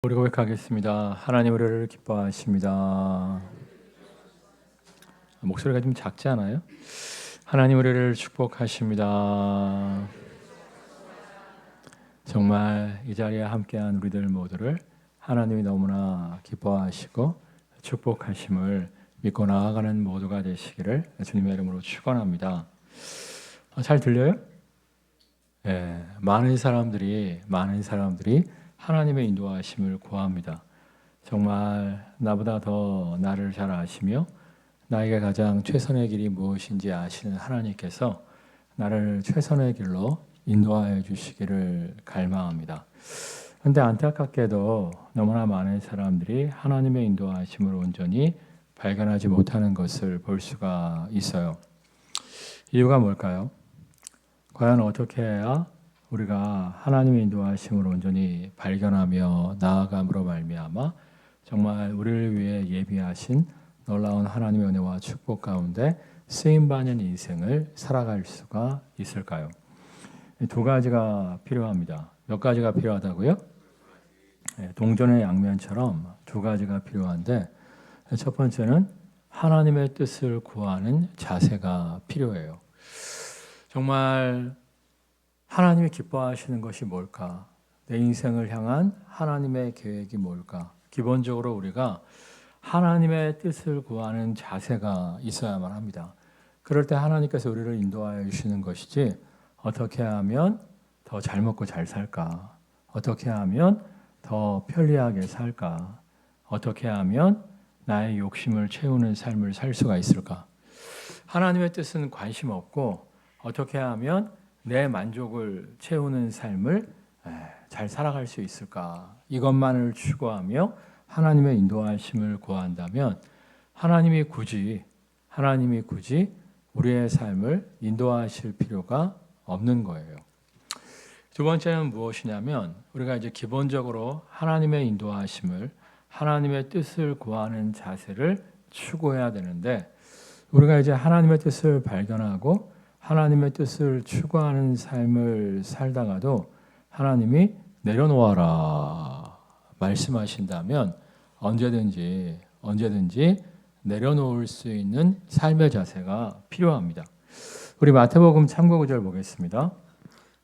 우리 고백하겠습니다. 하나님 우리를 기뻐하십니다. 목소리가 좀 작지 않아요? 하나님 우리를 축복하십니다. 정말 이 자리에 함께한 우리들 모두를 하나님이 너무나 기뻐하시고 축복하심을 믿고 나아가는 모두가 되시기를 주님의 이름으로 축원합니다. 잘 들려요? 네, 많은 사람들이 하나님의 인도하심을 구합니다. 정말 나보다 더 나를 잘 아시며 나에게 가장 최선의 길이 무엇인지 아시는 하나님께서 나를 최선의 길로 인도하여 주시기를 갈망합니다. 그런데 안타깝게도 너무나 많은 사람들이 하나님의 인도하심을 온전히 발견하지 못하는 것을 볼 수가 있어요. 이유가 뭘까요? 과연 어떻게 해야 우리가 하나님의 인도하심을 온전히 발견하며 나아감으로 말미암아 정말 우리를 위해 예비하신 놀라운 하나님의 은혜와 축복 가운데 쓰임받는 인생을 살아갈 수가 있을까요? 두 가지가 필요합니다. 몇 가지가 필요하다고요? 동전의 양면처럼 두 가지가 필요한데 첫 번째는 하나님의 뜻을 구하는 자세가 필요해요. 정말 하나님이 기뻐하시는 것이 뭘까? 내 인생을 향한 하나님의 계획이 뭘까? 기본적으로 우리가 하나님의 뜻을 구하는 자세가 있어야만 합니다. 그럴 때 하나님께서 우리를 인도하여 주시는 것이지 어떻게 하면 더 잘 먹고 잘 살까? 어떻게 하면 더 편리하게 살까? 어떻게 하면 나의 욕심을 채우는 삶을 살 수가 있을까? 하나님의 뜻은 관심 없고 어떻게 하면 내 만족을 채우는 삶을 잘 살아갈 수 있을까? 이것만을 추구하며 하나님의 인도하심을 구한다면 하나님이 굳이 우리의 삶을 인도하실 필요가 없는 거예요. 두 번째는 무엇이냐면 우리가 이제 기본적으로 하나님의 인도하심을 하나님의 뜻을 구하는 자세를 추구해야 되는데 우리가 이제 하나님의 뜻을 발견하고 하나님의 뜻을 추구하는 삶을 살다가도 하나님이 내려놓아라 말씀하신다면 언제든지 내려놓을 수 있는 삶의 자세가 필요합니다. 우리 마태복음 참고 구절 보겠습니다.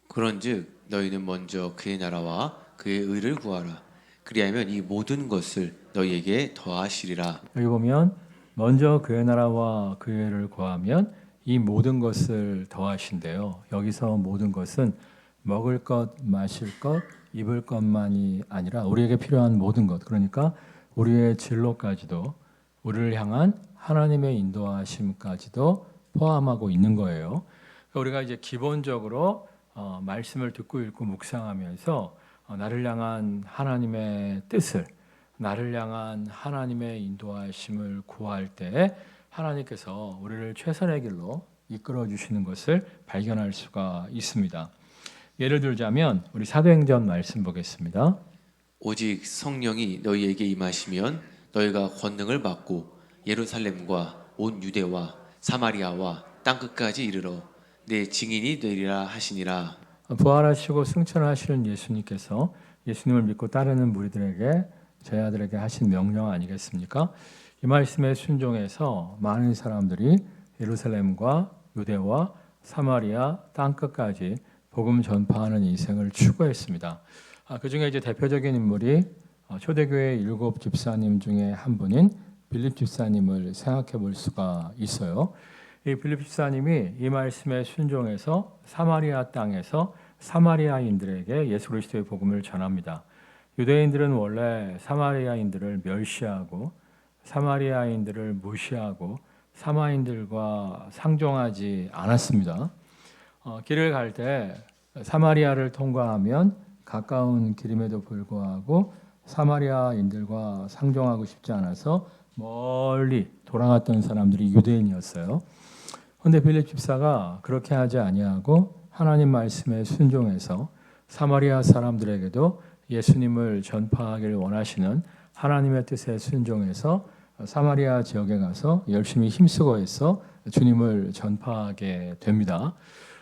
그런즉 너희는 먼저 그의 나라와 그의 의를 구하라. 그리하면 이 모든 것을 너희에게 더하시리라. 여기 보면 먼저 그의 나라와 그의 의를 구하면 이 모든 것을 더하신대요. 여기서 모든 것은 먹을 것, 마실 것, 입을 것만이 아니라 우리에게 필요한 모든 것, 그러니까 우리의 진로까지도 우리를 향한 하나님의 인도하심까지도 포함하고 있는 거예요. 그러니까 우리가 이제 기본적으로 말씀을 듣고 읽고 묵상하면서 나를 향한 하나님의 뜻을, 나를 향한 하나님의 인도하심을 구할 때 하나님께서 우리를 최선의 길로 이끌어 주시는 것을 발견할 수가 있습니다. 예를 들자면 우리 사도행전 말씀 보겠습니다. 오직 성령이 너희에게 임하시면 너희가 권능을 받고 예루살렘과 온 유대와 사마리아와 땅끝까지 이르러 내 증인이 되리라 하시니라. 부활하시고 승천하시는 예수님께서 예수님을 믿고 따르는 무리들에게 제자들에게 하신 명령 아니겠습니까? 이 말씀에 순종해서 많은 사람들이 예루살렘과 유대와 사마리아 땅끝까지 복음 전파하는 인생을 추구했습니다. 그 중에 이제 대표적인 인물이 초대교회 7 집사님 중에 한 분인 빌립 집사님을 생각해 볼 수가 있어요. 이 빌립 집사님이 이 말씀에 순종해서 사마리아 땅에서 사마리아인들에게 예수 그리스도의 복음을 전합니다. 유대인들은 원래 사마리아인들을 멸시하고 사마리아인들을 무시하고 사마인들과 상종하지 않았습니다. 길을 갈 때 사마리아를 통과하면 가까운 길임에도 불구하고 사마리아인들과 상종하고 싶지 않아서 멀리 돌아갔던 사람들이 유대인이었어요. 그런데 빌립 집사가 그렇게 하지 아니하고 하나님 말씀에 순종해서 사마리아 사람들에게도 예수님을 전파하기를 원하시는 하나님의 뜻에 순종해서 사마리아 지역에 가서 열심히 힘쓰고 해서 주님을 전파하게 됩니다.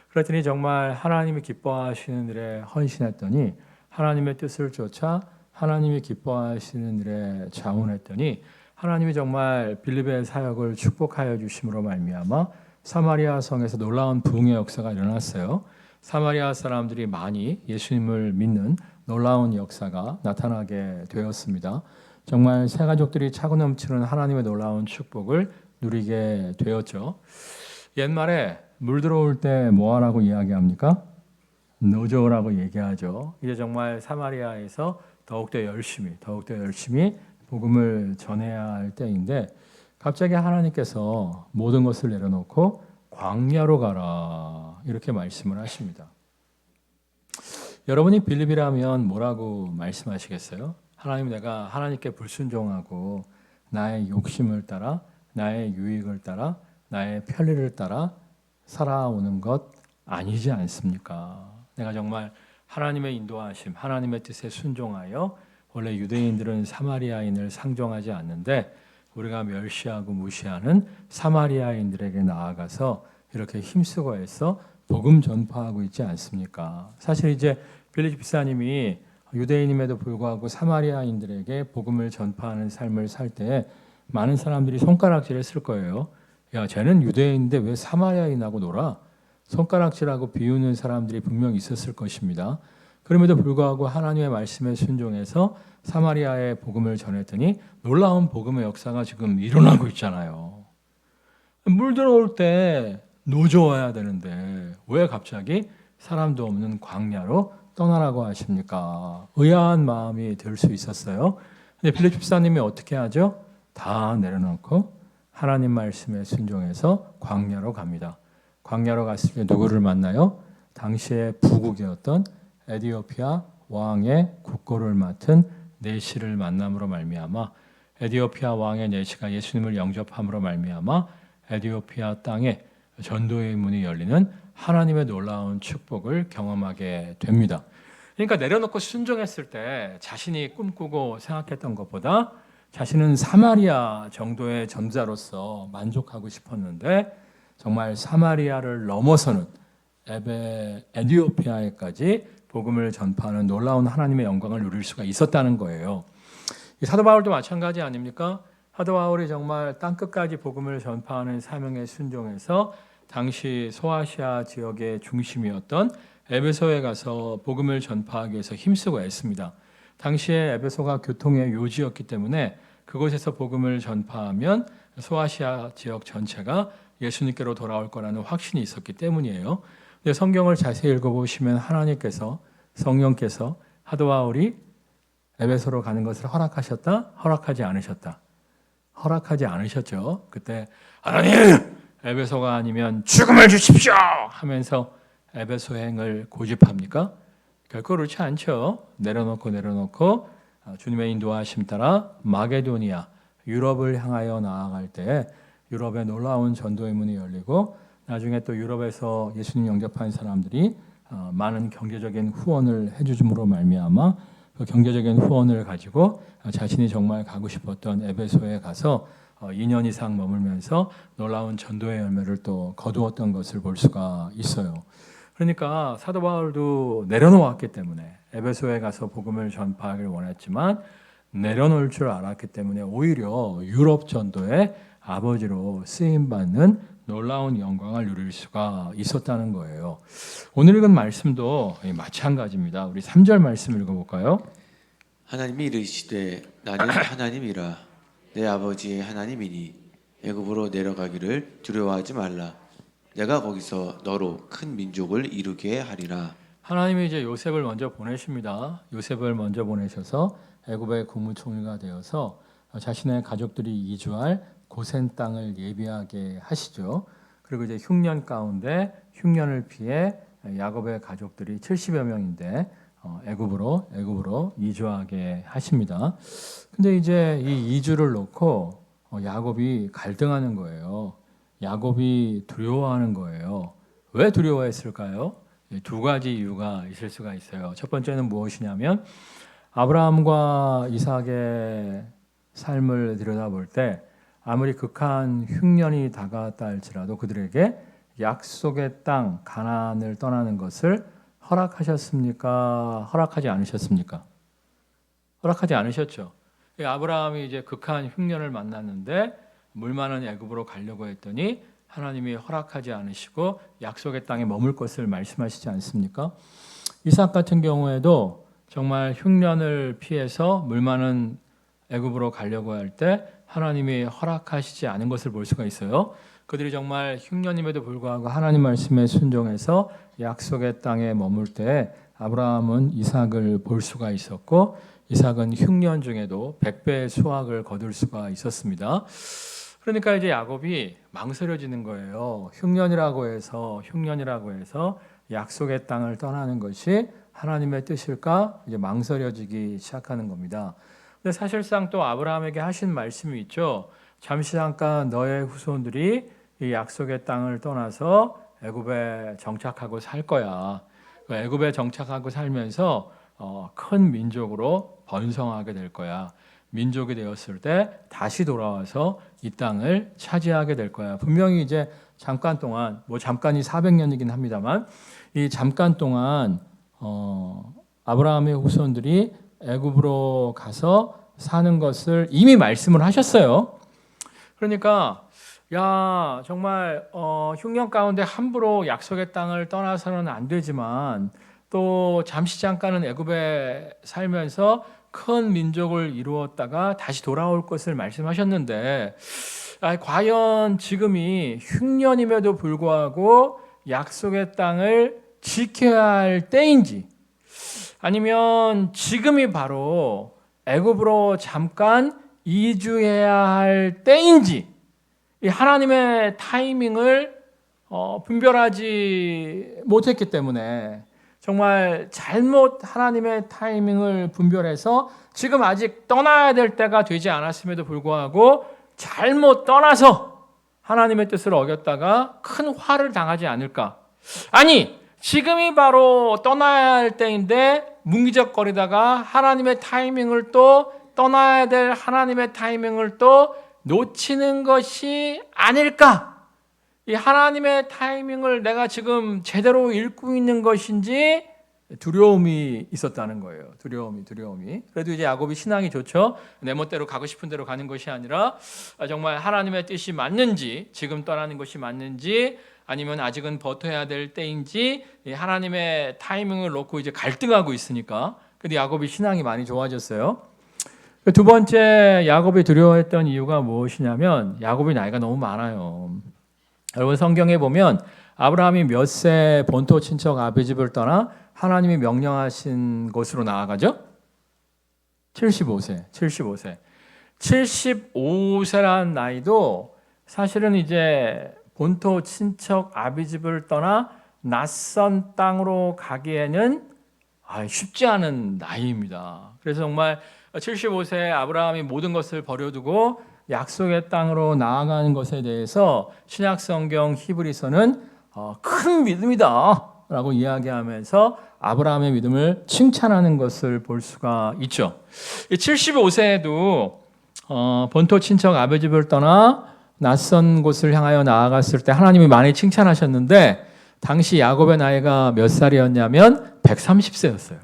그랬더니 정말 하나님이 기뻐하시는 일에 헌신했더니 하나님의 뜻을 쫓아 하나님이 기뻐하시는 일에 자원했더니 하나님이 정말 빌립의 사역을 축복하여 주심으로 말미암아 사마리아 성에서 놀라운 부흥의 역사가 일어났어요. 사마리아 사람들이 많이 예수님을 믿는 놀라운 역사가 나타나게 되었습니다. 정말 새 가족들이 차고 넘치는 하나님의 놀라운 축복을 누리게 되었죠. 옛말에 물 들어올 때 뭐하라고 이야기합니까? 노조라고 얘기하죠. 이제 정말 사마리아에서 더욱더 열심히 복음을 전해야 할 때인데 갑자기 하나님께서 모든 것을 내려놓고 광야로 가라 이렇게 말씀을 하십니다. 여러분이 빌립이라면 뭐라고 말씀하시겠어요? 하나님, 내가 하나님께 불순종하고 나의 욕심을 따라 나의 유익을 따라 나의 편리를 따라 살아오는 것 아니지 않습니까? 내가 정말 하나님의 인도하심, 하나님의 뜻에 순종하여 원래 유대인들은 사마리아인을 상종하지 않는데 우리가 멸시하고 무시하는 사마리아인들에게 나아가서 이렇게 힘쓰고 해서 복음 전파하고 있지 않습니까? 사실 이제 빌립 집사님이 유대인임에도 불구하고 사마리아인들에게 복음을 전파하는 삶을 살 때 많은 사람들이 손가락질을 쓸 거예요. 야, 쟤는 유대인인데 왜 사마리아인하고 놀아? 손가락질하고 비우는 사람들이 분명 있었을 것입니다. 그럼에도 불구하고 하나님의 말씀에 순종해서 사마리아의 복음을 전했더니 놀라운 복음의 역사가 지금 일어나고 있잖아요. 물 들어올 때 노조와야 되는데 왜 갑자기 사람도 없는 광야로 떠나라고 하십니까? 의아한 마음이 들 수 있었어요. 근데 빌립 집사님이 어떻게 하죠? 다 내려놓고 하나님 말씀에 순종해서 광야로 갑니다. 광야로 갔을 때 누구를 만나요? 당시의 부국이었던 에디오피아 왕의 국고를 맡은 네시를 만남으로 말미암아 에디오피아 왕의 네시가 예수님을 영접함으로 말미암아 에디오피아 땅에 전도의 문이 열리는 하나님의 놀라운 축복을 경험하게 됩니다. 그러니까 내려놓고 순종했을 때 자신이 꿈꾸고 생각했던 것보다 자신은 사마리아 정도의 전자로서 만족하고 싶었는데 정말 사마리아를 넘어서는 에디오피아에까지 복음을 전파하는 놀라운 하나님의 영광을 누릴 수가 있었다는 거예요. 사도 바울도 마찬가지 아닙니까? 사도 바울이 정말 땅끝까지 복음을 전파하는 사명에 순종해서 당시 소아시아 지역의 중심이었던 에베소에 가서 복음을 전파하기 위해서 힘쓰고 애씁니다. 당시에 에베소가 교통의 요지였기 때문에 그곳에서 복음을 전파하면 소아시아 지역 전체가 예수님께로 돌아올 거라는 확신이 있었기 때문이에요. 근데 성경을 자세히 읽어보시면 하나님께서 성령께서 사도 바울이 에베소로 가는 것을 허락하셨다? 허락하지 않으셨다? 허락하지 않으셨죠. 그때 하나님 에베소가 아니면 죽음을 주십시오 하면서 에베소행을 고집합니까? 결코 그렇지 않죠. 내려놓고 주님의 인도하심 따라 마게도니아 유럽을 향하여 나아갈 때 유럽의 놀라운 전도의 문이 열리고 나중에 또 유럽에서 예수님 영접한 사람들이 많은 경제적인 후원을 해주므로 말미암아 그 경제적인 후원을 가지고 자신이 정말 가고 싶었던 에베소에 가서 2년 이상 머물면서 놀라운 전도의 열매를 또 거두었던 것을 볼 수가 있어요. 그러니까 사도 바울도 내려놓았기 때문에 에베소에 가서 복음을 전파하기를 원했지만 내려놓을 줄 알았기 때문에 오히려 유럽 전도의 아버지로 쓰임받는 놀라운 영광을 누릴 수가 있었다는 거예요. 오늘 읽은 말씀도 마찬가지입니다. 우리 3절 말씀 읽어볼까요? 하나님이 이르시되 나는 하나님이라 내 아버지의 하나님이니 애굽으로 내려가기를 두려워하지 말라. 내가 거기서 너로 큰 민족을 이루게 하리라. 하나님이 이제 요셉을 먼저 보내십니다. 요셉을 먼저 보내셔서 애굽의 국무총리가 되어서 자신의 가족들이 이주할 고센 땅을 예비하게 하시죠. 그리고 이제 흉년 가운데 흉년을 피해 야곱의 가족들이 70여 명인데 애굽으로 이주하게 하십니다. 근데 이제 이 이주를 놓고 야곱이 갈등하는 거예요. 야곱이 두려워하는 거예요. 왜 두려워했을까요? 두 가지 이유가 있을 수가 있어요. 첫 번째는 무엇이냐면 아브라함과 이삭의 삶을 들여다볼 때 아무리 극한 흉년이 다가왔다 할지라도 그들에게 약속의 땅 가나안을 떠나는 것을 허락하셨습니까? 허락하지 않으셨습니까? 허락하지 않으셨죠. 아브라함이 이제 극한 흉년을 만났는데 물 많은 애굽으로 가려고 했더니 하나님이 허락하지 않으시고 약속의 땅에 머물 것을 말씀하시지 않습니까? 이삭 같은 경우에도 정말 흉년을 피해서 물 많은 애굽으로 가려고 할 때 하나님이 허락하시지 않은 것을 볼 수가 있어요. 그들이 정말 흉년임에도 불구하고 하나님 말씀에 순종해서 약속의 땅에 머물 때 아브라함은 이삭을 볼 수가 있었고 이삭은 흉년 중에도 100배의 수확을 거둘 수가 있었습니다. 그러니까 이제 야곱이 망설여지는 거예요. 흉년이라고 해서 약속의 땅을 떠나는 것이 하나님의 뜻일까? 이제 망설여지기 시작하는 겁니다. 근데 사실상 또 아브라함에게 하신 말씀이 있죠. 잠시 잠깐 너의 후손들이 이 약속의 땅을 떠나서 애굽에 정착하고 살 거야. 애굽에 정착하고 살면서 큰 민족으로 번성하게 될 거야. 민족이 되었을 때 다시 돌아와서 이 땅을 차지하게 될 거야. 분명히 이제 잠깐 동안, 뭐 잠깐이 400년이긴 합니다만 이 잠깐 동안 아브라함의 후손들이 애굽으로 가서 사는 것을 이미 말씀을 하셨어요. 그러니까 야 정말 흉년 가운데 함부로 약속의 땅을 떠나서는 안 되지만 또 잠시 잠깐은 애굽에 살면서 큰 민족을 이루었다가 다시 돌아올 것을 말씀하셨는데 과연 지금이 흉년임에도 불구하고 약속의 땅을 지켜야 할 때인지 아니면 지금이 바로 애굽으로 잠깐 이주해야 할 때인지 이 하나님의 타이밍을 분별하지 못했기 때문에 정말 잘못 하나님의 타이밍을 분별해서 지금 아직 떠나야 될 때가 되지 않았음에도 불구하고 잘못 떠나서 하나님의 뜻을 어겼다가 큰 화를 당하지 않을까? 아니, 지금이 바로 떠나야 할 때인데 뭉기적거리다가 하나님의 타이밍을 또 떠나야 될 하나님의 타이밍을 또 놓치는 것이 아닐까? 이 하나님의 타이밍을 내가 지금 제대로 읽고 있는 것인지 두려움이 있었다는 거예요. 두려움이. 그래도 이제 야곱이 신앙이 좋죠. 내 멋대로 가고 싶은 대로 가는 것이 아니라 정말 하나님의 뜻이 맞는지, 지금 떠나는 것이 맞는지, 아니면 아직은 버텨야 될 때인지 하나님의 타이밍을 놓고 이제 갈등하고 있으니까. 근데 야곱이 신앙이 많이 좋아졌어요. 두 번째 야곱이 두려워했던 이유가 무엇이냐면 야곱이 나이가 너무 많아요. 여러분 성경에 보면 아브라함이 몇 세 본토 친척 아비 집을 떠나 하나님이 명령하신 곳으로 나아가죠? 75세. 75세란 나이도 사실은 이제 본토 친척 아비 집을 떠나 낯선 땅으로 가기에는 쉽지 않은 나이입니다. 그래서 정말 75세 아브라함이 모든 것을 버려두고 약속의 땅으로 나아가는 것에 대해서 신약성경 히브리서는 큰 믿음이다 라고 이야기하면서 아브라함의 믿음을 칭찬하는 것을 볼 수가 있죠. 75세에도 본토 친척 아비 집을 떠나 낯선 곳을 향하여 나아갔을 때 하나님이 많이 칭찬하셨는데 당시 야곱의 나이가 몇 살이었냐면 130세였어요.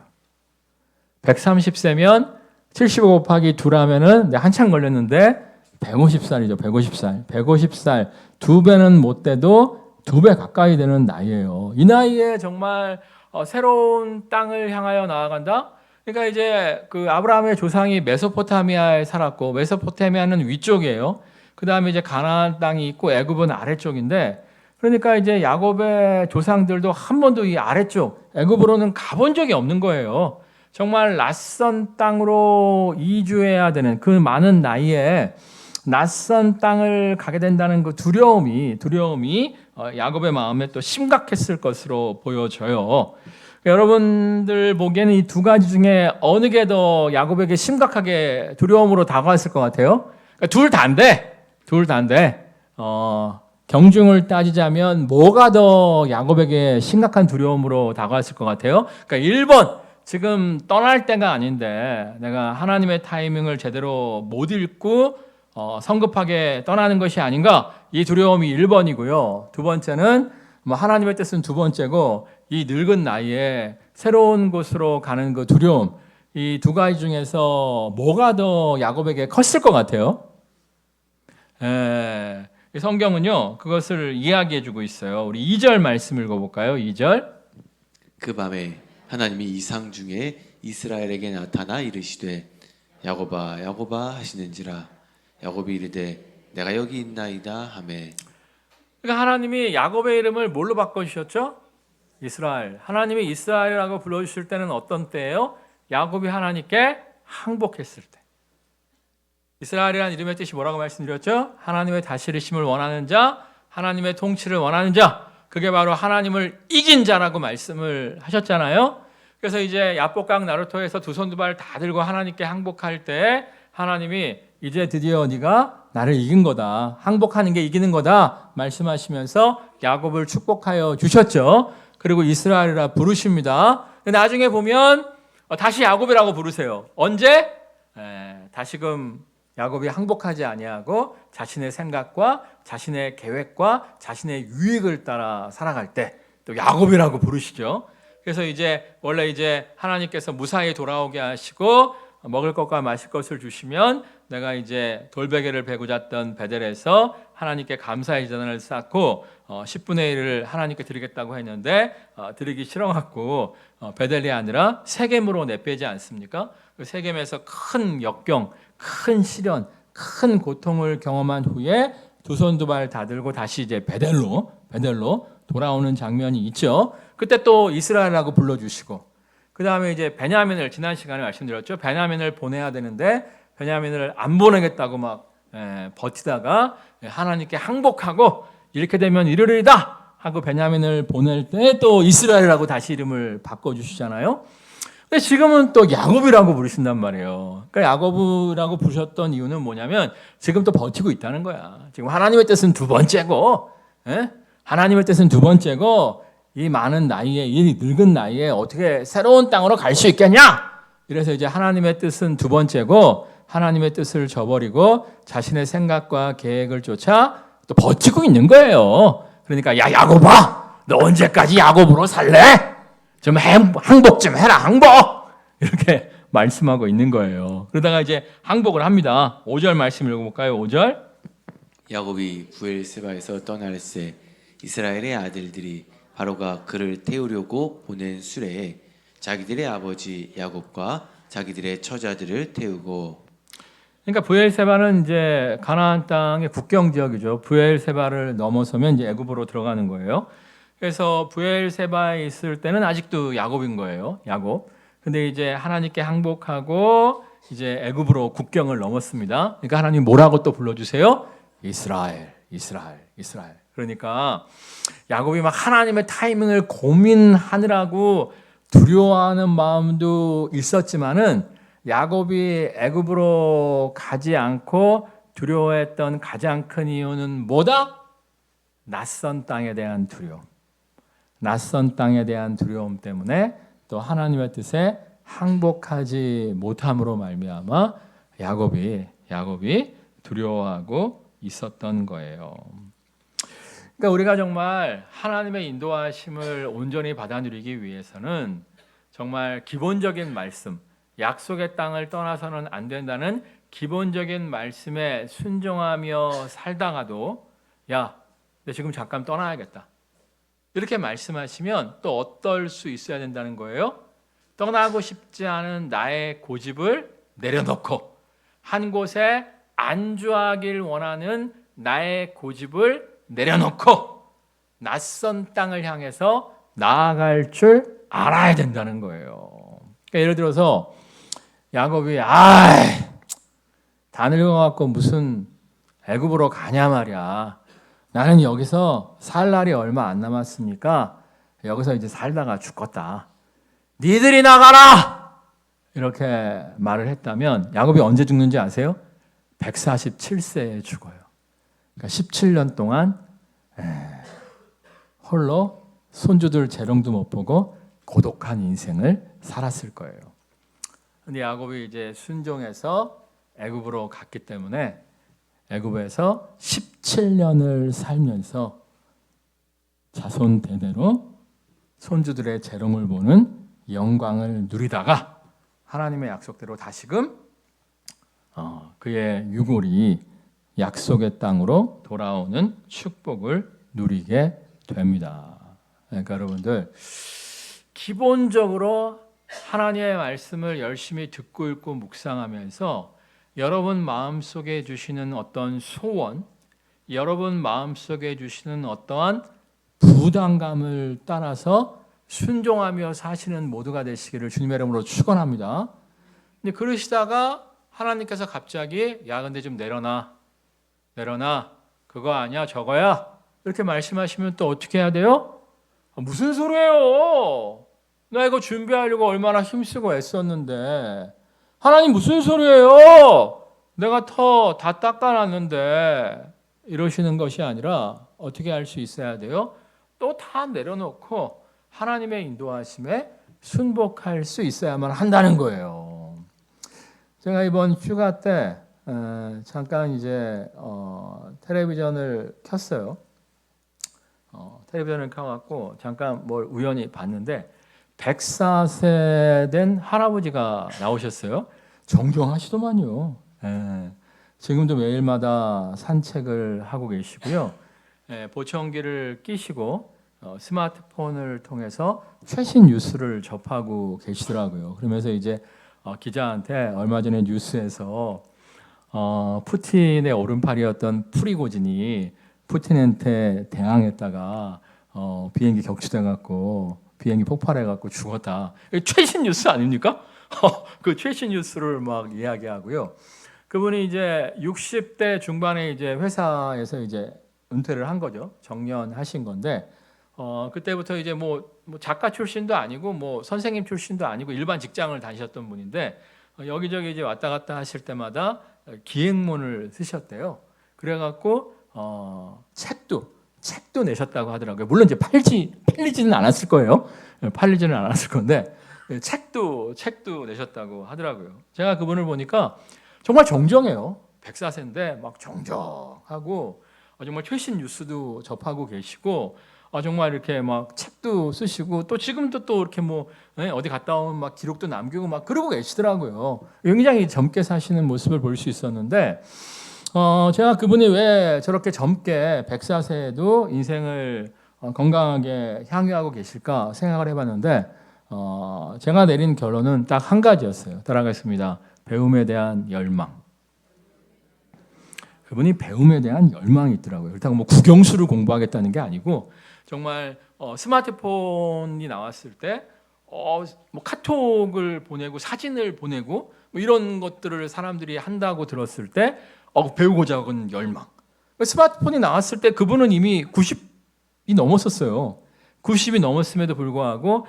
130세면 75 곱하기 2라면은 한참 걸렸는데 150살이죠. 150살. 2배는 못 돼도 2배 가까이 되는 나이예요. 이 나이에 정말 새로운 땅을 향하여 나아간다? 그러니까 이제 그 아브라함의 조상이 메소포타미아에 살았고 메소포타미아는 위쪽이에요. 그 다음에 이제 가나안 땅이 있고 애굽은 아래쪽인데 그러니까 이제 야곱의 조상들도 한 번도 이 아래쪽 애굽으로는 가본 적이 없는 거예요. 정말 낯선 땅으로 이주해야 되는 그 많은 나이에 낯선 땅을 가게 된다는 그 두려움이 야곱의 마음에 또 심각했을 것으로 보여져요. 여러분들 보기에는 이 두 가지 중에 어느 게 더 야곱에게 심각하게 두려움으로 다가왔을 것 같아요? 그러니까 둘 다인데 경중을 따지자면 뭐가 더 야곱에게 심각한 두려움으로 다가왔을 것 같아요? 그러니까 1번 지금 떠날 때가 아닌데 내가 하나님의 타이밍을 제대로 못 읽고 성급하게 떠나는 것이 아닌가? 이 두려움이 1번이고요. 두 번째는 하나님의 뜻은 두 번째고 이 늙은 나이에 새로운 곳으로 가는 그 두려움 이 두 가지 중에서 뭐가 더 야곱에게 컸을 것 같아요? 이 성경은요, 그것을 이야기해 주고 있어요. 우리 2절 말씀 읽어볼까요? 2절. 그 밤에 하나님이 이상 중에 이스라엘에게 나타나 이르시되 야곱아 야곱아 하시는지라 야곱이 이르되 내가 여기 있나이다 하매. 그러니까 하나님이 야곱의 이름을 뭘로 바꿔주셨죠? 이스라엘. 하나님이 이스라엘이라고 불러주실 때는 어떤 때예요? 야곱이 하나님께 항복했을 때. 이스라엘이라는 이름의 뜻이 뭐라고 말씀드렸죠? 하나님의 다스리심을 원하는 자, 하나님의 통치를 원하는 자, 그게 바로 하나님을 이긴 자라고 말씀을 하셨잖아요. 그래서 이제 야복강 나루토에서 두 손 두 발 다 들고 하나님께 항복할 때 하나님이 이제 드디어 네가 나를 이긴 거다, 항복하는 게 이기는 거다 말씀하시면서 야곱을 축복하여 주셨죠. 그리고 이스라엘이라 부르십니다. 나중에 보면 다시 야곱이라고 부르세요. 언제? 다시금 야곱이 항복하지 아니하고 자신의 생각과 자신의 계획과 자신의 유익을 따라 살아갈 때 또 야곱이라고 부르시죠. 그래서 이제 원래 이제 하나님께서 무사히 돌아오게 하시고 먹을 것과 마실 것을 주시면 내가 이제 돌베개를 베고 잤던 베델에서 하나님께 감사의 제단을 쌓고 10분의 1을 하나님께 드리겠다고 했는데 드리기 싫어갖고 베델이 아니라 세겜으로 내빼지 않습니까? 그 세겜에서 큰 역경, 큰 시련, 큰 고통을 경험한 후에 두 손 두 발 다 들고 다시 이제 베델로 돌아오는 장면이 있죠. 그때 또 이스라엘이라고 불러주시고, 그 다음에 이제 베냐민을 지난 시간에 말씀드렸죠. 베냐민을 보내야 되는데 베냐민을 안 보내겠다고 막 버티다가 하나님께 항복하고 이렇게 되면 이르리이다 하고 베냐민을 보낼 때 또 이스라엘이라고 다시 이름을 바꿔주시잖아요. 근데 지금은 또 야곱이라고 부르신단 말이에요. 그러니까 야곱이라고 부르셨던 이유는 뭐냐면 지금 또 버티고 있다는 거야. 지금 하나님의 뜻은 두 번째고, 하나님의 뜻은 두 번째고, 이 많은 나이에, 이 늙은 나이에 어떻게 새로운 땅으로 갈 수 있겠냐? 이래서 이제 하나님의 뜻은 두 번째고, 하나님의 뜻을 저버리고 자신의 생각과 계획을 쫓아 또 버티고 있는 거예요. 그러니까 야 야곱아, 너 언제까지 야곱으로 살래? 좀 항복 좀 해라, 항복! 이렇게 말씀하고 있는 거예요. 그러다가 이제 항복을 합니다. 5절 말씀 읽어볼까요? 5절. 야곱이 부엘세바에서 떠날새 이스라엘의 아들들이 바로가 그를 태우려고 보낸 수레에 자기들의 아버지 야곱과 자기들의 처자들을 태우고. 그러니까 부엘세바는 이제 가나안 땅의 국경 지역이죠. 부엘세바를 넘어서면 이제 애굽으로 들어가는 거예요. 그래서 부엘세바에 있을 때는 아직도 야곱인 거예요. 야곱. 근데 이제 하나님께 항복하고 이제 애굽으로 국경을 넘었습니다. 그러니까 하나님 뭐라고 또 불러주세요? 이스라엘, 이스라엘, 이스라엘. 그러니까 야곱이 막 하나님의 타이밍을 고민하느라고 두려워하는 마음도 있었지만은 야곱이 애굽으로 가지 않고 두려워했던 가장 큰 이유는 뭐다? 낯선 땅에 대한 두려움. 낯선 땅에 대한 두려움 때문에 또 하나님의 뜻에 항복하지 못함으로 말미암아 야곱이 두려워하고 있었던 거예요. 그러니까 우리가 정말 하나님의 인도하심을 온전히 받아 누리기 위해서는 정말 기본적인 말씀, 약속의 땅을 떠나서는 안 된다는 기본적인 말씀에 순종하며 살다가도 야, 내 지금 잠깐 떠나야겠다. 이렇게 말씀하시면 또 어떨 수 있어야 된다는 거예요? 떠나고 싶지 않은 나의 고집을 내려놓고 한 곳에 안주하길 원하는 나의 고집을 내려놓고 낯선 땅을 향해서 나아갈 줄 알아야 된다는 거예요. 그러니까 예를 들어서 야곱이 다 늙어갖고 무슨 애굽으로 가냐 말이야. 나는 여기서 살 날이 얼마 안 남았으니까 여기서 이제 살다가 죽겠다. 니들이 나가라! 이렇게 말을 했다면 야곱이 언제 죽는지 아세요? 147세에 죽어요. 그러니까 17년 동안 홀로 손주들 재롱도 못 보고 고독한 인생을 살았을 거예요. 근데 야곱이 이제 순종해서 애굽으로 갔기 때문에 애굽에서 17년을 살면서 자손 대대로 손주들의 재롱을 보는 영광을 누리다가 하나님의 약속대로 다시금 그의 유골이 약속의 땅으로 돌아오는 축복을 누리게 됩니다. 그러니까 여러분들 기본적으로 하나님의 말씀을 열심히 듣고 읽고 묵상하면서 여러분 마음속에 주시는 어떤 소원, 여러분 마음속에 주시는 어떠한 부담감을 따라서 순종하며 사시는 모두가 되시기를 주님의 이름으로 축원합니다. 근데 그러시다가 하나님께서 갑자기 야 근데 좀 내려놔 그거 아니야 저거야 이렇게 말씀하시면 또 어떻게 해야 돼요? 무슨 소리예요? 나 이거 준비하려고 얼마나 힘쓰고 애썼는데 하나님 무슨 소리예요? 내가 터 다 닦아놨는데 이러시는 것이 아니라 어떻게 할 수 있어야 돼요? 또 다 내려놓고 하나님의 인도하심에 순복할 수 있어야만 한다는 거예요. 제가 이번 휴가 때 잠깐 이제 텔레비전을 켰어요. 텔레비전을 켜갖고 잠깐 뭘 우연히 봤는데 104세 된 할아버지가 나오셨어요. 정정하시더만요. 지금도 매일마다 산책을 하고 계시고요. 보청기를 끼시고 스마트폰을 통해서 최신 뉴스를 접하고 계시더라고요. 그러면서 이제 기자한테 얼마 전에 뉴스에서 푸틴의 오른팔이었던 프리고진이 푸틴한테 대항했다가 비행기 격추돼갖고 비행기 폭발해갖고 죽었다. 최신 뉴스 아닙니까? 그 최신 뉴스를 막 이야기하고요. 그분이 이제 60대 중반에 이제 회사에서 이제 은퇴를 한 거죠. 정년하신 건데 그때부터 이제 뭐 작가 출신도 아니고 뭐 선생님 출신도 아니고 일반 직장을 다니셨던 분인데 여기저기 이제 왔다 갔다 하실 때마다 기행문을 쓰셨대요. 그래갖고 책도 내셨다고 하더라고요. 물론 이제 팔리지는 않았을 거예요. 팔리지는 않았을 건데 책도 내셨다고 하더라고요. 제가 그분을 보니까 정말 정정해요. 104세인데 막 정정하고 정말 최신 뉴스도 접하고 계시고 정말 이렇게 막 책도 쓰시고 또 지금도 또 이렇게 뭐 어디 갔다 오면 막 기록도 남기고 막 그러고 계시더라고요. 굉장히 젊게 사시는 모습을 볼 수 있었는데 제가 그분이 왜 저렇게 젊게 104세에도 인생을 건강하게 향유하고 계실까 생각을 해봤는데 제가 내린 결론은 딱 한 가지였어요. 따라가겠습니다. 배움에 대한 열망. 그분이 배움에 대한 열망이 있더라고요. 그렇다고 뭐 국영수를 공부하겠다는 게 아니고 정말 스마트폰이 나왔을 때 뭐 카톡을 보내고 사진을 보내고 뭐 이런 것들을 사람들이 한다고 들었을 때 배우고자 하는 열망. 스마트폰이 나왔을 때 그분은 이미 90이 넘었었어요. 90이 넘었음에도 불구하고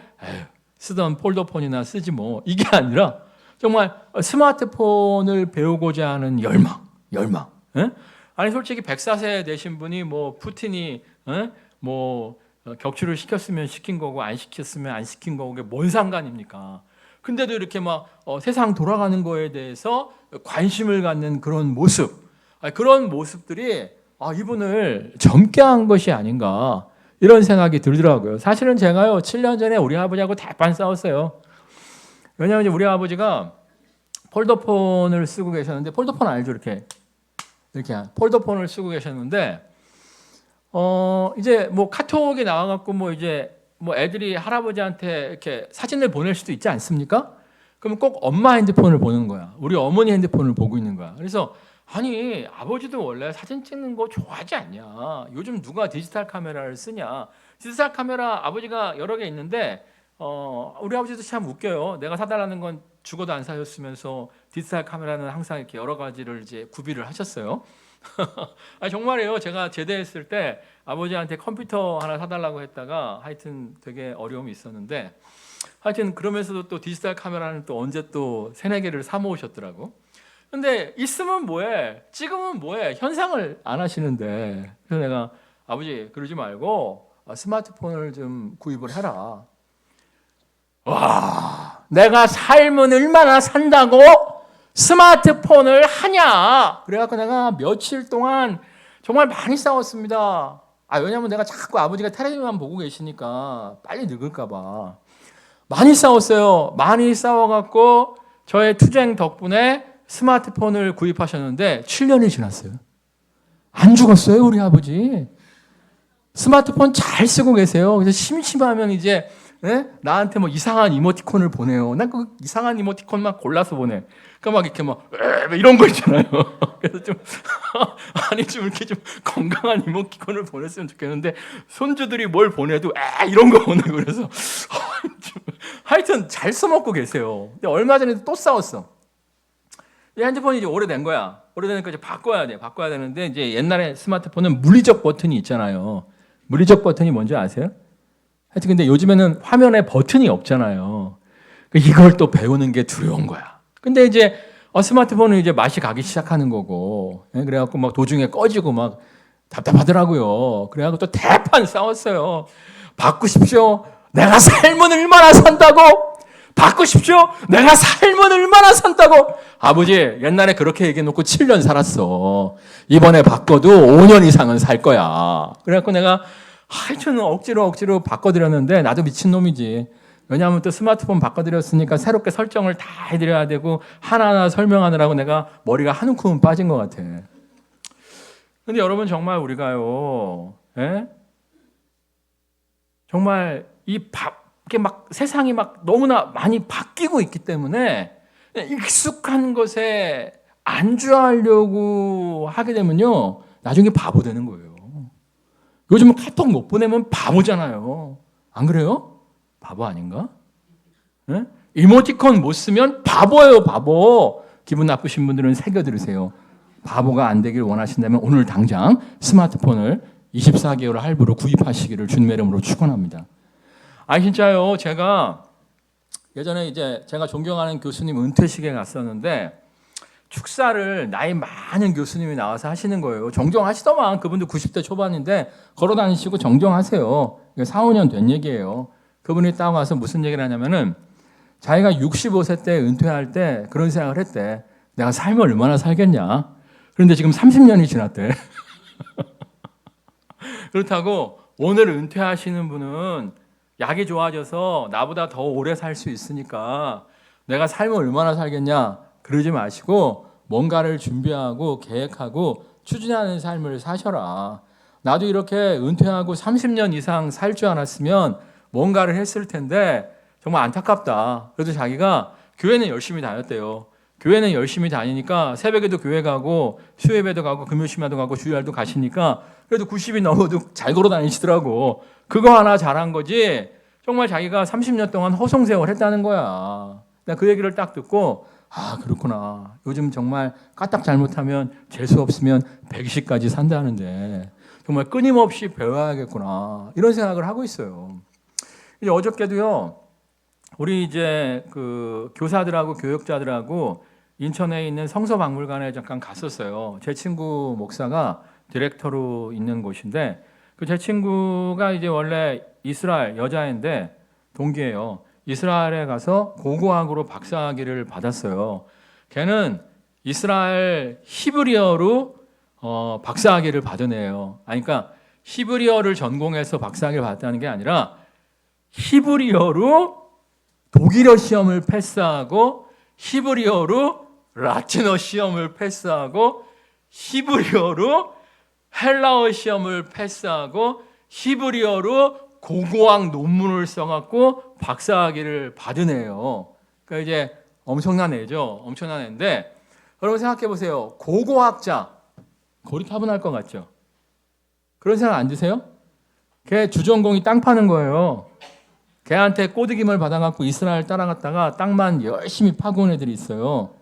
쓰던 폴더폰이나 쓰지 뭐 이게 아니라 정말 스마트폰을 배우고자 하는 열망. 아니 솔직히 104세 되신 분이 뭐 푸틴이 뭐 격추를 시켰으면 시킨 거고 안 시켰으면 안 시킨 거고 그게 뭔 상관입니까? 근데도 이렇게 막 세상 돌아가는 거에 대해서 관심을 갖는 그런 모습, 그런 모습들이 이분을 젊게 한 것이 아닌가 이런 생각이 들더라고요. 사실은 제가요 7년 전에 우리 아버지하고 대판 싸웠어요. 왜냐하면 우리 아버지가 폴더폰을 쓰고 계셨는데 폴더폰 알죠? 이렇게 폴더폰을 쓰고 계셨는데 이제 뭐 카톡이 나와갖고 뭐 이제 뭐 애들이 할아버지한테 이렇게 사진을 보낼 수도 있지 않습니까? 그러면 꼭 엄마 핸드폰을 보는 거야. 우리 어머니 핸드폰을 보고 있는 거야. 그래서 아니 아버지도 원래 사진 찍는 거 좋아하지 않냐? 요즘 누가 디지털 카메라를 쓰냐? 디지털 카메라 아버지가 여러 개 있는데 우리 아버지도 참 웃겨요. 내가 사달라는 건 죽어도 안 사줬으면서 디지털 카메라는 항상 이렇게 여러 가지를 이제 구비를 하셨어요. 정말이에요. 제가 제대했을 때 아버지한테 컴퓨터 하나 사달라고 했다가 하여튼 되게 어려움이 있었는데 하여튼 그러면서도 또 디지털 카메라는 또 언제 또 3-4개를 사 모으셨더라고. 근데 있으면 뭐해? 찍으면 뭐해? 현상을 안 하시는데 그래서 내가 아버지 그러지 말고 스마트폰을 좀 구입을 해라. 와, 내가 삶은 얼마나 산다고 스마트폰을 하냐? 그래갖고 내가 며칠 동안 정말 많이 싸웠습니다. 왜냐면 내가 자꾸 아버지가 텔레비만 보고 계시니까 빨리 늙을까봐 많이 싸웠어요. 많이 싸워갖고 저의 투쟁 덕분에 스마트폰을 구입하셨는데 7년이 지났어요. 안 죽었어요, 우리 아버지. 스마트폰 잘 쓰고 계세요. 그래서 심심하면 이제 나한테 뭐 이상한 이모티콘을 보내요. 난 그 이상한 이모티콘만 골라서 보내. 그러니까 막 이렇게 막 이런 거 있잖아요. 그래서 좀 아니 좀 이렇게 좀 건강한 이모티콘을 보냈으면 좋겠는데 손주들이 뭘 보내도 이런 거 보내고 그래서 하여튼 잘 써먹고 계세요. 근데 얼마 전에 또 싸웠어. 이 핸드폰이 이제 오래된 거야. 오래되니까 이제 바꿔야 돼. 바꿔야 되는데 이제 옛날에 스마트폰은 물리적 버튼이 있잖아요. 물리적 버튼이 뭔지 아세요? 하여튼 근데 요즘에는 화면에 버튼이 없잖아요. 이걸 또 배우는 게 두려운 거야. 근데 이제 스마트폰은 이제 맛이 가기 시작하는 거고, 그래갖고 막 도중에 꺼지고 막 답답하더라고요. 그래갖고 또 대판 싸웠어요. 바꾸십시오. 내가 삶은 얼마나 산다고? 바꾸십시오. 내가 삶은 얼마나 산다고? 아버지 옛날에 그렇게 얘기해놓고 7년 살았어. 이번에 바꿔도 5년 이상은 살 거야. 그래갖고 내가 하여튼 억지로 바꿔드렸는데 나도 미친놈이지. 왜냐하면 또 스마트폰 바꿔드렸으니까 새롭게 설정을 다 해드려야 되고 하나하나 설명하느라고 내가 머리가 한 움큼은 빠진 것 같아. 근데 여러분 정말 우리가요, 정말 이게 막 세상이 막 너무나 많이 바뀌고 있기 때문에 익숙한 것에 안주하려고 하게 되면요, 나중에 바보 되는 거예요. 요즘은 카톡 못 보내면 바보잖아요. 안 그래요? 바보 아닌가? 네? 이모티콘 못 쓰면 바보예요, 바보. 기분 나쁘신 분들은 새겨 들으세요. 바보가 안 되길 원하신다면 오늘 당장 스마트폰을 24개월 할부로 구입하시기를 주님의 이름으로 축원합니다. 진짜요. 제가 예전에 이제 제가 존경하는 교수님 은퇴식에 갔었는데 축사를 나이 많은 교수님이 나와서 하시는 거예요. 정정하시더만. 그분도 90대 초반인데 걸어 다니시고 정정하세요. 4, 5년 된 얘기예요. 그분이 딱 와서 무슨 얘기를 하냐면은 자기가 65세 때 은퇴할 때 그런 생각을 했대. 내가 삶을 얼마나 살겠냐. 그런데 지금 30년이 지났대. 그렇다고 오늘 은퇴하시는 분은 약이 좋아져서 나보다 더 오래 살 수 있으니까 내가 삶을 얼마나 살겠냐 그러지 마시고 뭔가를 준비하고 계획하고 추진하는 삶을 사셔라. 나도 이렇게 은퇴하고 30년 이상 살 줄 알았으면 뭔가를 했을 텐데 정말 안타깝다. 그래도 자기가 교회는 열심히 다녔대요. 교회는 열심히 다니니까 새벽에도 교회 가고 수요예배도 가고 금요일마도 가고 주일날도 가시니까 그래도 90이 넘어도 잘 걸어 다니시더라고. 그거 하나 잘한 거지 정말 자기가 30년 동안 허송세월 했다는 거야. 나 그 얘기를 딱 듣고 그렇구나. 요즘 정말 까딱 잘못하면 재수 없으면 120까지 산다는데 정말 끊임없이 배워야겠구나. 이런 생각을 하고 있어요. 이제 어저께도요. 우리 이제 그 교사들하고 교육자들하고 인천에 있는 성서박물관에 잠깐 갔었어요. 제 친구 목사가 디렉터로 있는 곳인데 그 제 친구가 이제 원래 이스라엘 여자인데 동기예요. 이스라엘에 가서 고고학으로 박사학위를 받았어요. 걔는 이스라엘 히브리어로 박사학위를 받은 애예요. 그러니까 히브리어를 전공해서 박사학위를 받았다는 게 아니라 히브리어로 독일어 시험을 패스하고 히브리어로 라틴어 시험을 패스하고 히브리어로 헬라어 시험을 패스하고 히브리어로 고고학 논문을 써갖고 박사학위를 받은 애예요. 그러니까 이제 엄청난 애죠. 엄청난 애인데 여러분 생각해 보세요. 고고학자 고리타분할 것 같죠? 그런 생각 안 드세요? 걔 주전공이 땅 파는 거예요. 걔한테 꼬드김을 받아갖고 이스라엘 따라갔다가 땅만 열심히 파고 온 애들이 있어요.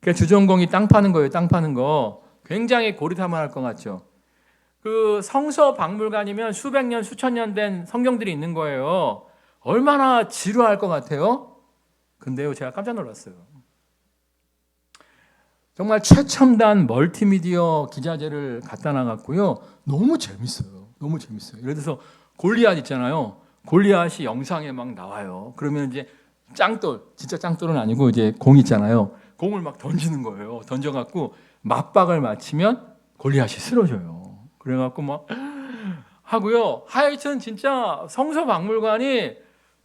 걔 주전공이 땅 파는 거예요. 땅 파는 거. 굉장히 고리타분할 것 같죠? 그 성서 박물관이면 수백 년, 수천 년 된 성경들이 있는 거예요. 얼마나 지루할 것 같아요? 근데요, 제가 깜짝 놀랐어요. 정말 최첨단 멀티미디어 기자재를 갖다 놔갖고요. 너무 재밌어요. 너무 재밌어요. 예를 들어서 골리앗 있잖아요. 골리앗이 영상에 막 나와요. 그러면 이제 짱돌, 진짜 짱돌은 아니고 이제 공 있잖아요. 공을 막 던지는 거예요. 던져갖고 맞박을 맞히면 골리앗이 쓰러져요. 그래갖고 막 하고요. 하여튼 진짜 성서박물관이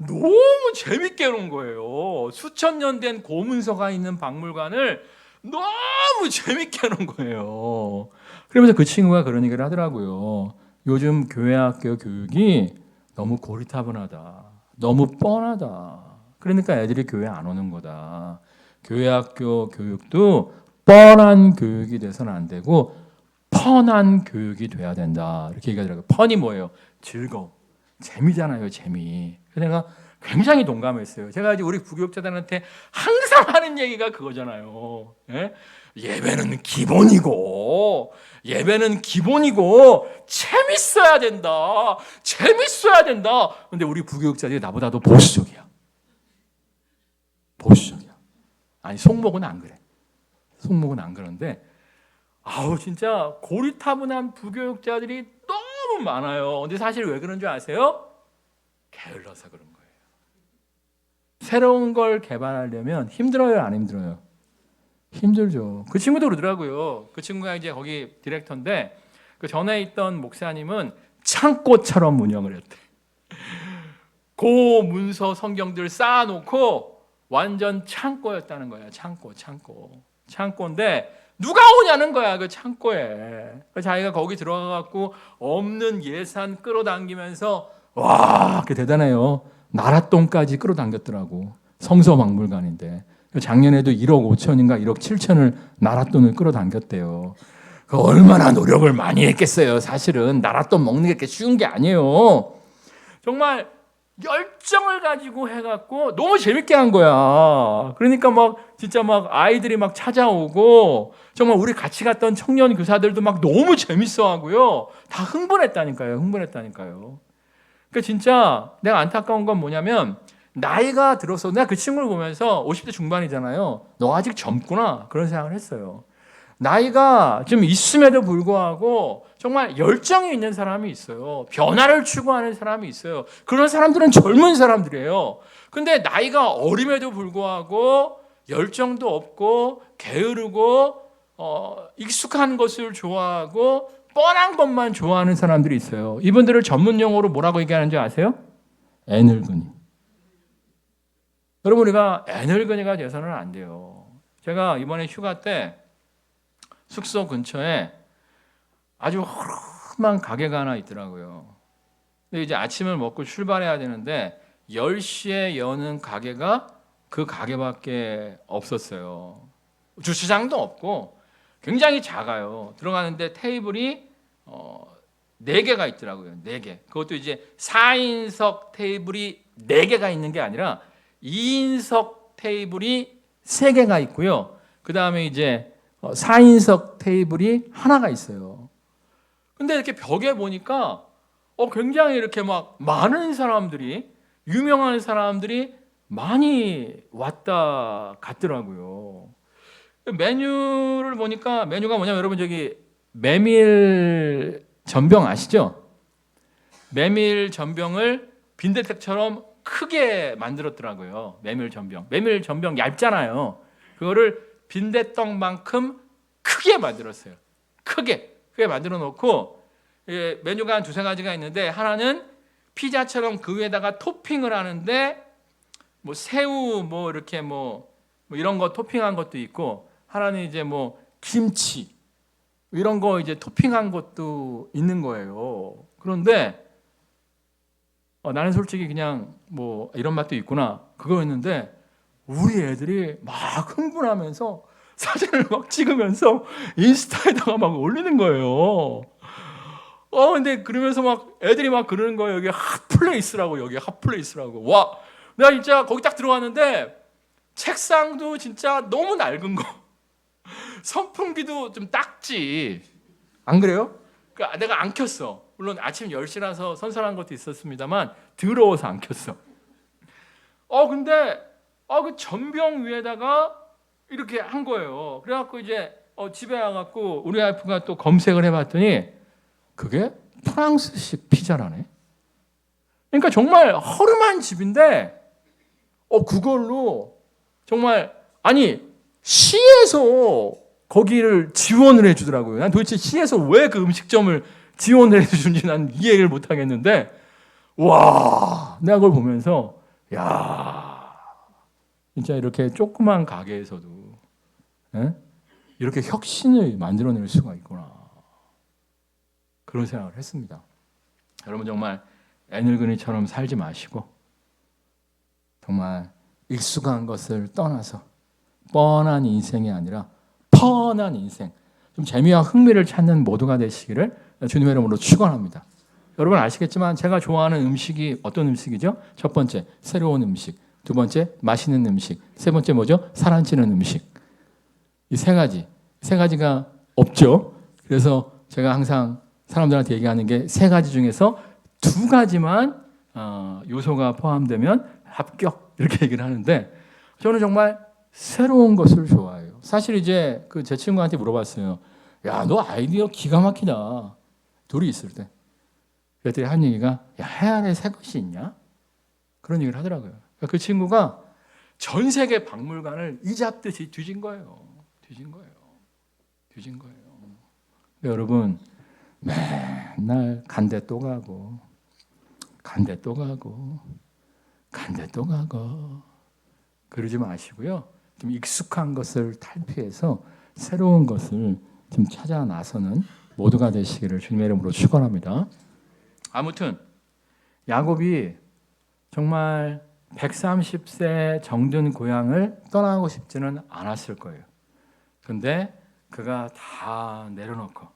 너무 재밌게 해놓은 거예요. 수천 년 된 고문서가 있는 박물관을 너무 재밌게 해놓은 거예요. 그러면서 그 친구가 그런 얘기를 하더라고요. 요즘 교회학교 교육이 너무 고리타분하다. 너무 뻔하다. 그러니까 애들이 교회 안 오는 거다. 교회학교 교육도 뻔한 교육이 돼서는 안 되고 펀한 교육이 돼야 된다. 이렇게 얘기하더라고요. 펀이 뭐예요? 즐거움. 재미잖아요, 재미. 그래서 내가 굉장히 동감했어요. 제가 이제 우리 부교육자들한테 항상 하는 얘기가 그거잖아요. 예? 예배는 기본이고, 재밌어야 된다. 재밌어야 된다. 근데 우리 부교육자들이 나보다도 보수적이야. 보수적이야. 아니, 송목은 안 그래. 송목은 안 그런데, 아우, 진짜 고리타분한 부교육자들이 너무 많아요. 근데 사실 왜 그런 줄 아세요? 게을러서 그런 거예요. 새로운 걸 개발하려면 힘들어요, 안 힘들어요? 힘들죠. 그 친구도 그러더라고요. 그 친구가 이제 거기 디렉터인데 그 전에 있던 목사님은 창고처럼 운영을 했대. 그 문서 성경들 쌓아놓고 완전 창고였다는 거야. 창고인데 누가 오냐는 거야, 그 창고에. 자기가 거기 들어가갖고 없는 예산 끌어당기면서 와, 그 대단해요. 나랏돈까지 끌어당겼더라고. 성서박물관인데 작년에도 1억 5천인가 1억 7천을 나랏돈을 끌어당겼대요. 그 얼마나 노력을 많이 했겠어요. 사실은 나랏돈 먹는 게 그렇게 쉬운 게 아니에요. 정말 열정을 가지고 해갖고 너무 재밌게 한 거야. 그러니까 막 진짜 막 아이들이 막 찾아오고 정말 우리 같이 갔던 청년 교사들도 막 너무 재밌어하고요. 다 흥분했다니까요. 그러니까 진짜 내가 안타까운 건 뭐냐면 나이가 들어서 내가 그 친구를 보면서 50대 중반이잖아요. 너 아직 젊구나 그런 생각을 했어요. 나이가 좀 있음에도 불구하고 정말 열정이 있는 사람이 있어요. 변화를 추구하는 사람이 있어요. 그런 사람들은 젊은 사람들이에요. 근데 나이가 어림에도 불구하고 열정도 없고 게으르고 익숙한 것을 좋아하고 뻔한 것만 좋아하는 사람들이 있어요. 이분들을 전문 용어로 뭐라고 얘기하는지 아세요? 애늙은이. 여러분, 우리가 애늙은이가 돼서는 안 돼요. 제가 이번에 휴가 때 숙소 근처에 아주 허름한 가게가 하나 있더라고요. 근데 이제 아침을 먹고 출발해야 되는데 10시에 여는 가게가 그 가게밖에 없었어요. 주차장도 없고 굉장히 작아요. 들어가는데 테이블이 4개가 있더라고요. 4개. 그것도 이제 4인석 테이블이 4개가 있는 게 아니라 2인석 테이블이 3개가 있고요. 그 다음에 이제 4인석 테이블이 하나가 있어요. 근데 이렇게 벽에 보니까 굉장히 이렇게 막 많은 사람들이, 유명한 사람들이 많이 왔다 갔더라고요. 메뉴를 보니까 메뉴가 뭐냐면 여러분 저기 메밀 전병 아시죠? 메밀 전병을 빈대떡처럼 크게 만들었더라고요. 메밀 전병 얇잖아요. 그거를 빈대떡만큼 크게 만들었어요. 크게 만들어 놓고 메뉴가 한 2-3가지가 있는데 하나는 피자처럼 그 위에다가 토핑을 하는데 뭐 새우 뭐 이렇게 뭐 이런 거 토핑한 것도 있고 하나는 이제 뭐 김치 이런 거 이제 토핑한 것도 있는 거예요. 그런데 나는 솔직히 그냥 뭐 이런 맛도 있구나 그거였는데 우리 애들이 막 흥분하면서 사진을 막 찍으면서 인스타에다가 막 올리는 거예요. 근데 그러면서 막 애들이 막 그러는 거예요. 여기 핫플레이스라고. 와, 내가 진짜 거기 딱 들어왔는데 책상도 진짜 너무 낡은 거. 선풍기도 좀 작지. 안 그래요? 그러니까 내가 안 켰어. 물론 아침 10시라서 선선한 것도 있었습니다만 더러워서 안 켰어. 근데 그 전병 위에다가 이렇게 한 거예요. 그래갖고 이제 집에 와갖고 우리 와이프가 또 검색을 해봤더니 그게 프랑스식 피자라네. 그러니까 정말 허름한 집인데 그걸로 정말 시에서 거기를 지원을 해주더라고요. 난 도대체 시에서 왜 그 음식점을 지원을 해주는지 난 이해를 못하겠는데 와, 내가 그걸 보면서 야, 진짜 이렇게 조그만 가게에서도 이렇게 혁신을 만들어낼 수가 있구나. 그런 생각을 했습니다. 여러분 정말 애늙은이처럼 살지 마시고 정말 익숙한 것을 떠나서 뻔한 인생이 아니라 펀한 인생, 좀 재미와 흥미를 찾는 모두가 되시기를 주님의 이름으로 축원합니다. 여러분 아시겠지만 제가 좋아하는 음식이 어떤 음식이죠? 첫 번째, 새로운 음식. 두 번째, 맛있는 음식. 세 번째 뭐죠? 살안찌는 음식. 이 세 가지가 없죠. 그래서 제가 항상 사람들한테 얘기하는 게 세 가지 중에서 두 가지만 요소가 포함되면 합격 이렇게 얘기를 하는데 저는 정말 새로운 것을 좋아해요. 사실 이제 그 제 친구한테 물어봤어요. 야, 너 아이디어 기가 막히다. 둘이 있을 때. 그랬더니 한 얘기가 야, 해안에 새 것이 있냐? 그런 얘기를 하더라고요. 그러니까 그 친구가 전 세계 박물관을 이잡듯이 뒤진 거예요. 여러분 맨날 간대 또 가고 그러지 마시고요. 좀 익숙한 것을 탈피해서 새로운 것을 좀 찾아 나서는 모두가 되시기를 주님의 이름으로 축원합니다. 아무튼 야곱이 정말 130세 정든 고향을 떠나고 싶지는 않았을 거예요. 근데 그가 다 내려놓고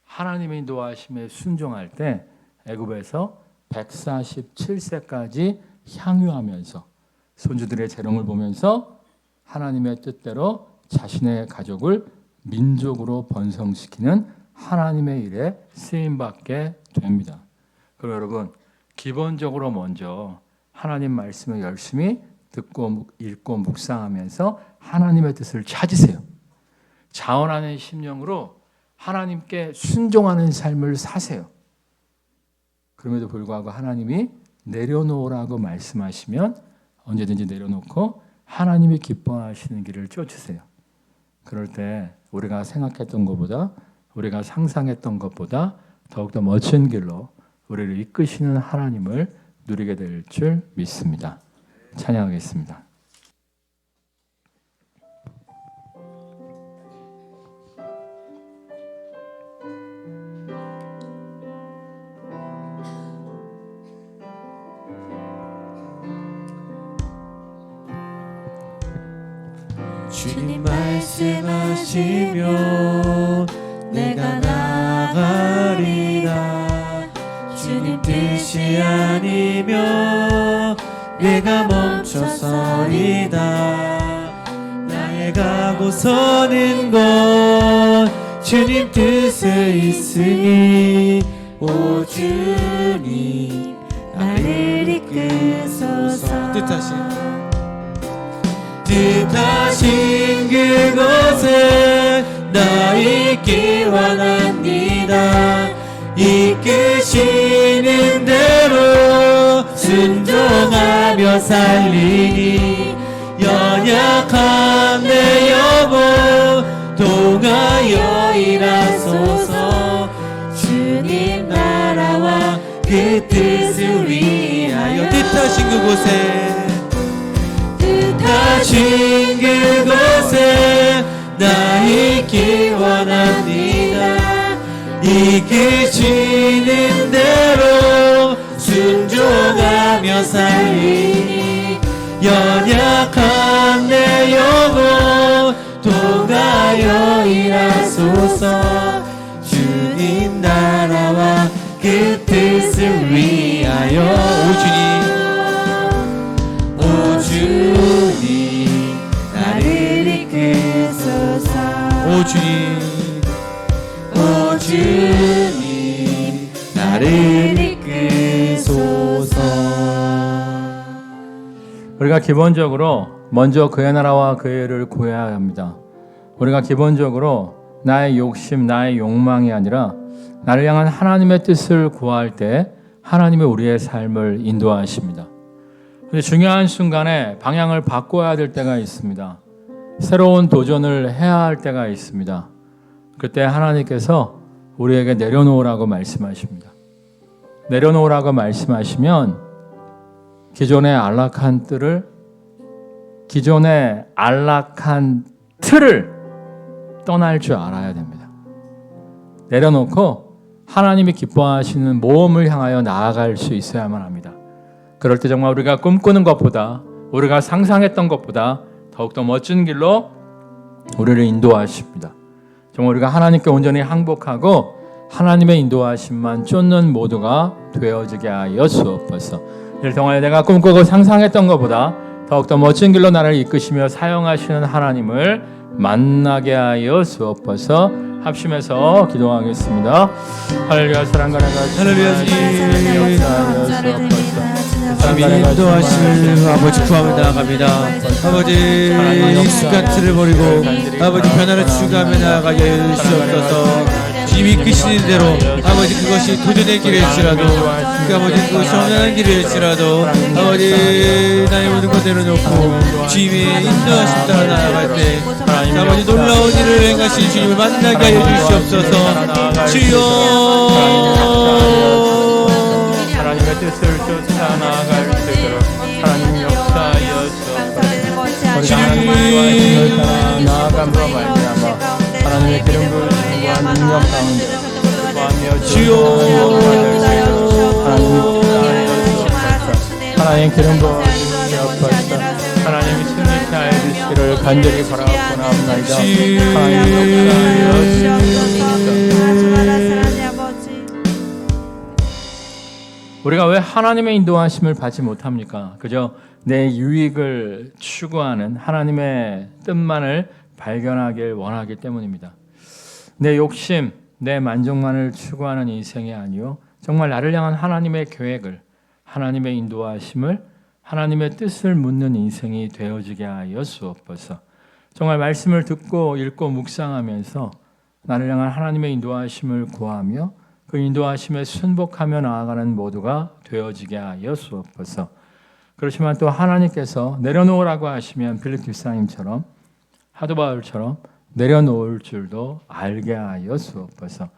하나님의 인도하심에 순종할 때 애굽에서 147세까지 향유하면서 손주들의 재롱을 보면서 하나님의 뜻대로 자신의 가족을 민족으로 번성시키는 하나님의 일에 쓰임받게 됩니다. 그리고 여러분 기본적으로 먼저 하나님 말씀을 열심히 듣고 읽고 묵상하면서 하나님의 뜻을 찾으세요. 자원하는 심령으로 하나님께 순종하는 삶을 사세요. 그럼에도 불구하고 하나님이 내려놓으라고 말씀하시면 언제든지 내려놓고 하나님이 기뻐하시는 길을 쫓으세요. 그럴 때 우리가 생각했던 것보다 우리가 상상했던 것보다 더욱더 멋진 길로 우리를 이끄시는 하나님을 누리게 될 줄 믿습니다. 찬양하겠습니다. 주님 말씀하시면 내가 나가리라. 주님 뜻이 아니면 내가 멈춰서리다. 나의 가고 서는 건 주님 뜻에 있으니 오 주님 나를 이끄소서. 뜻하신 그곳에 나 있기 원합니다. 이끄시는 대로 순종하며 살리니 연약한 내 영혼 동하여 일하소서. 주님 나라와 그 뜻을 위하여 뜻하신 그곳에 나 있기 원합니다. 이끄시는 대로 순종하며 살리니 연약한 내 영혼 동하여 일하소서. 주님 나라와 그 뜻을 위하여 오 주님 나를 이끄소서. 오 주님 나를 이끄소서. 우리가 기본적으로 먼저 그의 나라와 그의 일을 구해야 합니다. 우리가 기본적으로 나의 욕심, 나의 욕망이 아니라 나를 향한 하나님의 뜻을 구할 때 하나님이 우리의 삶을 인도하십니다. 그런데 중요한 순간에 방향을 바꿔야 될 때가 있습니다. 새로운 도전을 해야 할 때가 있습니다. 그때 하나님께서 우리에게 내려놓으라고 말씀하십니다. 내려놓으라고 말씀하시면 기존의 안락한 틀을 떠날 줄 알아야 됩니다. 내려놓고 하나님이 기뻐하시는 모험을 향하여 나아갈 수 있어야만 합니다. 그럴 때 정말 우리가 꿈꾸는 것보다, 우리가 상상했던 것보다 더욱더 멋진 길로 우리를 인도하십니다. 정말 우리가 하나님께 온전히 항복하고 하나님의 인도하심만 쫓는 모두가 되어지게 하여 주옵소서. 이를 통하여 내가 꿈꾸고 상상했던 것보다 더욱더 멋진 길로 나를 이끄시며 사용하시는 하나님을 만나게 하여 주옵소서. 합심해서 기도하겠습니다. 할렐루야. 사랑과 나가 할렐루야. 주님이 인도하심을 아버지 구하며 나아갑니다. 아버지 익숙한 틀을 버리고 아버지 변화를 추구하며 나아가게 해주시옵소서. 주님이 이끄시는 대로 아버지 그것이 도전의 길일지라도 아버지 그것이 험난한 길일지라도 아버지 나의 모든 것 내려놓고 주님의 인도하심 따라 나아갈 때 아버지 놀라운 일을 행하신 주님을 만나게 하여 주시옵소서. 주여 하나님의 뜻을 쫓아 나아갈 수 있도록 하나님 역사하여 주옵소서. 하나님의 나아감으로 말미암아 하나님의 기름 부으심과 능력 가운데 주여 하나님 기름 부으심이 없어서 하나님이 승리케 하여 주시기를 간절히 바라옵나이다. 하나님 역사하여 우리가 왜 하나님의 인도하심을 받지 못합니까? 그저 내 유익을 추구하는 하나님의 뜻만을 발견하길 원하기 때문입니다. 내 욕심, 내 만족만을 추구하는 인생이 아니요 정말 나를 향한 하나님의 계획을, 하나님의 인도하심을, 하나님의 뜻을 묻는 인생이 되어지게 하여 주옵소서. 정말 말씀을 듣고 읽고 묵상하면서 나를 향한 하나님의 인도하심을 구하며 그 인도하심에 순복하며 나아가는 모두가 되어지게 하여 주옵소서. 그렇지만 또 하나님께서 내려놓으라고 하시면 빌립 집사님처럼 사도 바울처럼 내려놓을 줄도 알게 하여 주옵소서.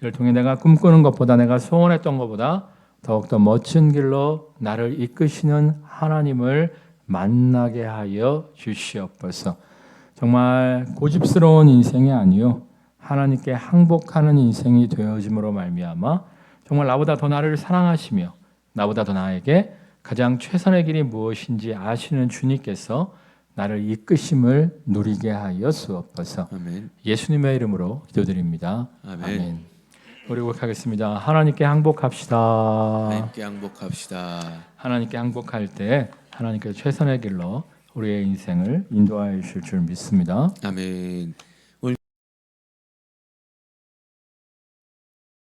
이를 통해 내가 꿈꾸는 것보다, 내가 소원했던 것보다 더욱더 멋진 길로 나를 이끄시는 하나님을 만나게 하여 주시옵소서. 정말 고집스러운 인생이 아니요 하나님께 항복하는 인생이 되어짐으로 말미암아 정말 나보다 더 나를 사랑하시며 나보다 더 나에게 가장 최선의 길이 무엇인지 아시는 주님께서 나를 이끄심을 누리게 하여 주옵소서. 아멘. 예수님의 이름으로 기도드립니다. 아멘. 우리 고백하겠습니다. 하나님께 항복합시다. 하나님께 항복합시다. 하나님께 항복할 때 하나님께서 최선의 길로 우리의 인생을 인도하여 주실 줄 믿습니다. 아멘.